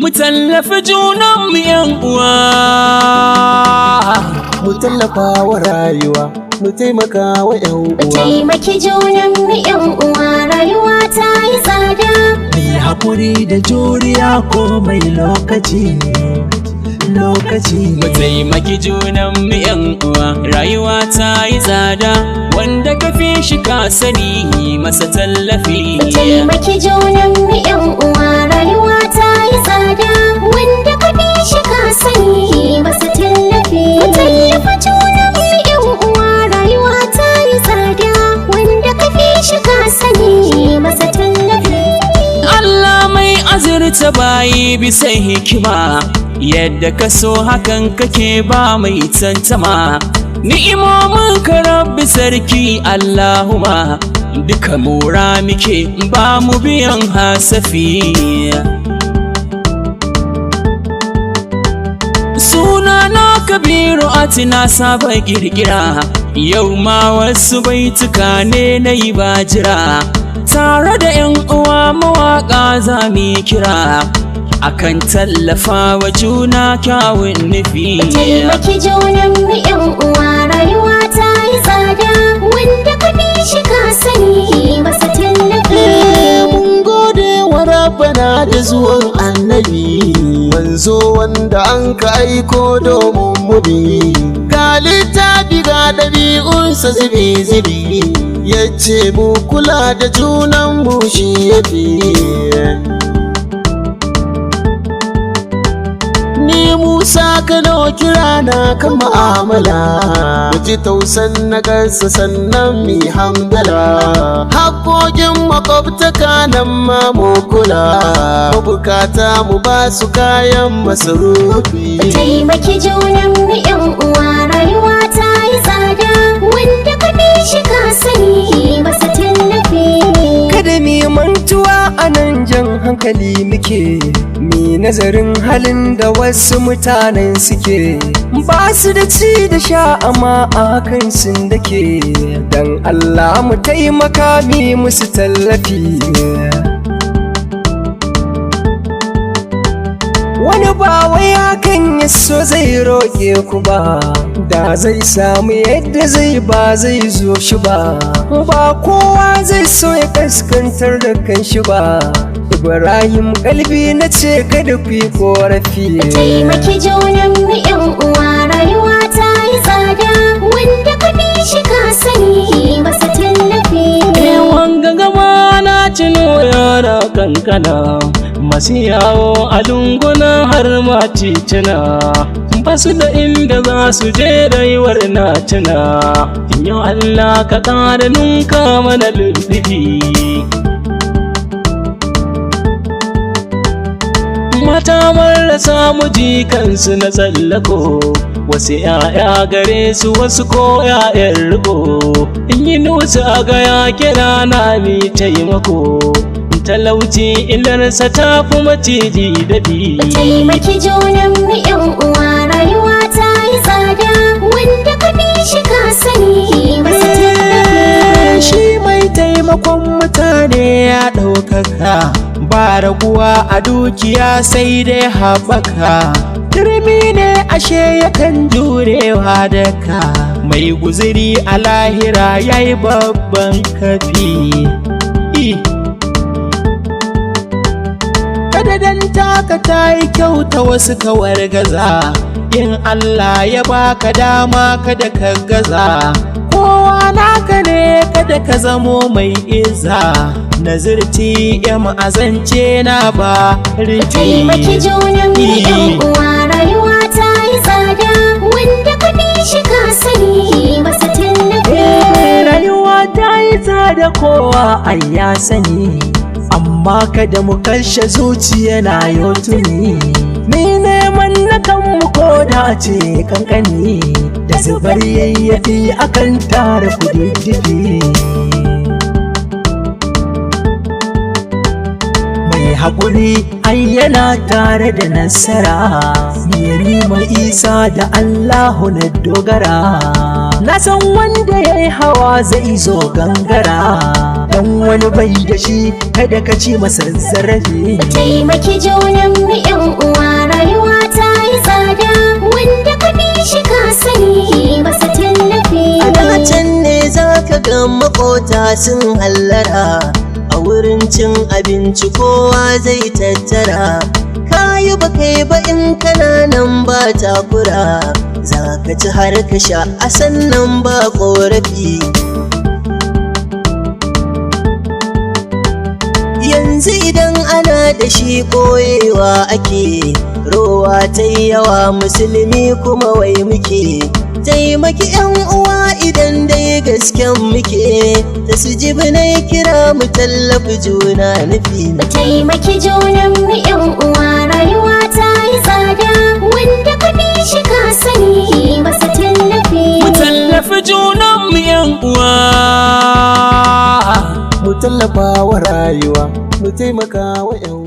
mu tallafi junanmu yan uwa, mu tallafa wa rayuwa, mu taimaka wa yan uwa, mu taimaki junanmu yan uwa, rayuwa ta yi tsada. mai haƙuri da juriya ko mai lokaci mu taimaki junanmu yan uwa, rayuwa ta yi tsada, wanda ka fi shi ka sani masa tallafi. Mu taimaki junanmu yan uwa, rayuwa ta yi tsada, wanda ka fi shi ka sani masa tallafi. Mu tallafa junanmu yan uwa, rayuwa ta yi tsada, wanda ka fi shi ka sani masa tallafi. Allah mai azurta bayi bisa hikima, yadda ka so hakan kake ba mai tantama. Ni'imomin ka rabbi sarki Allahumma, duka mura muke ba mu biyan hasafi. Sunana Kabiru Atina saba kirkira, yau ma wasu baituka ne na yi bajira, tare da 'yan uwa mawaƙa za mu kira akan tallafa wa juna kyawun nufi. Mu taimaki junanmu yan uwa, rayuwa ta yi tsada, wanda ka fi shi ka sani masa tallafi. mun gode wa rabbana da zuwan annabi, manzo wanda an ka aiko domin mu bi. Ga littafi ga ɗabi'unsa zubi yace mu kula da junanmu shi yafi. Ni Musa Kano kira na kan ma'amala, mu ji tausan na gansa sannan mi hamdala. Haƙoƙin makwabtaka nan ma mu kula, mabukata mu ba su kayan masarufi. Mu taimaki junanmu yan uwa, rayuwa ta yi tsada, wanda ka fi shi ka sani masa tallafi. Kada mi mantuwa a nan jan hankali muke, mi nazarin halin da wasu mutanen suke, ba su da ci da sha amma a hakan sun dake. Dan Allah mu taimaka mi musu tallafi. Wani ba wai hakan ya so zai roƙe ku ba, da zai samu yadda zai ba zai zo shi ba. Ba kowa zai so ya kaskantar da kanshi ba. Ibrahim kalbi na ce kada ku yi korafi. Mu taimaki junanmu yan uwa, rayuwa ta yi tsada, wanda ka fi shi ka sani masa tallafi. Wanga gama na cino yara kankana, masu yawo a lunguna har ma titina, ba su da inda za su je rayuwar na tuna. Yau Allah ka ƙara nunka mana lullufi. Mata marasa miji kansu na tsallako, wasu 'ya'ya gare su wasu ko 'ya'yan riko. In yi nusa ga ya kira na mi taimako, talauci illarsa ta fi maciji daɗi. Mu taimaki junanmu yan uwa, rayuwa ta yi tsada, wanda ka fi shi ka sani masa tallafi. Shi mai taimakon mutane ya ɗaukaka, ba raguwa a dukiya sai dai haɓaka. Turmi ne ashe yakan jurewa daka, mai guziri a lahira yayi babban kafi. Kada dan taka ta yi kyau ta wasu kawar gaza, in Allah ya baka dama kada ka gaza. Kowa naka ne kada ka zamo mai iza, nazirti ya ma'azance na ba rufi. Taimaki junanmu yan uwa, rayuwa ta yi tsada, wanda ka fi shi ka sani masa tallafi. Rayuwa ta yi tsada kowa ai ya sani, amma kada mu kashe zuciya na yau tuni. Ni neman na kanmu ko da ce kankani, da zubar yayyafi akan tara kududdufi. Mai haƙuri ai yana tare da nasara, Yarima Isa da Allahu na dogara. Na san wanda ya yi hawa zai zo gangara, dan wani bai da shi kada ka ci masa zarafi. Taimaki junan mu yan uwa rayuwa ta yi tsada wanda ka bi shi ka sani masa tallafi. A dacen ne za ka ga makota sun hallara a wurin cin abinci kowa zai tattara. Kayi ba kai ba in kana nan ba takura za ka ci har ka sha a sannan ba ƙorafi. Yanzu idan ana da shi ɓoyewa ake rowa ta yawa musulmi kuma wai muke. Taimaki yan uwa idan dai gasken muke ta su ji binai kira mu tallafi juna nufi. Taimaki junan mu yan uwa rayuwa ta yi tsada wanda ka bi shi ka sani masa tallafi. Mu tallafi junan mu yan uwa. Mu tallafa wa rayuwa, mu taimaka wa 'yan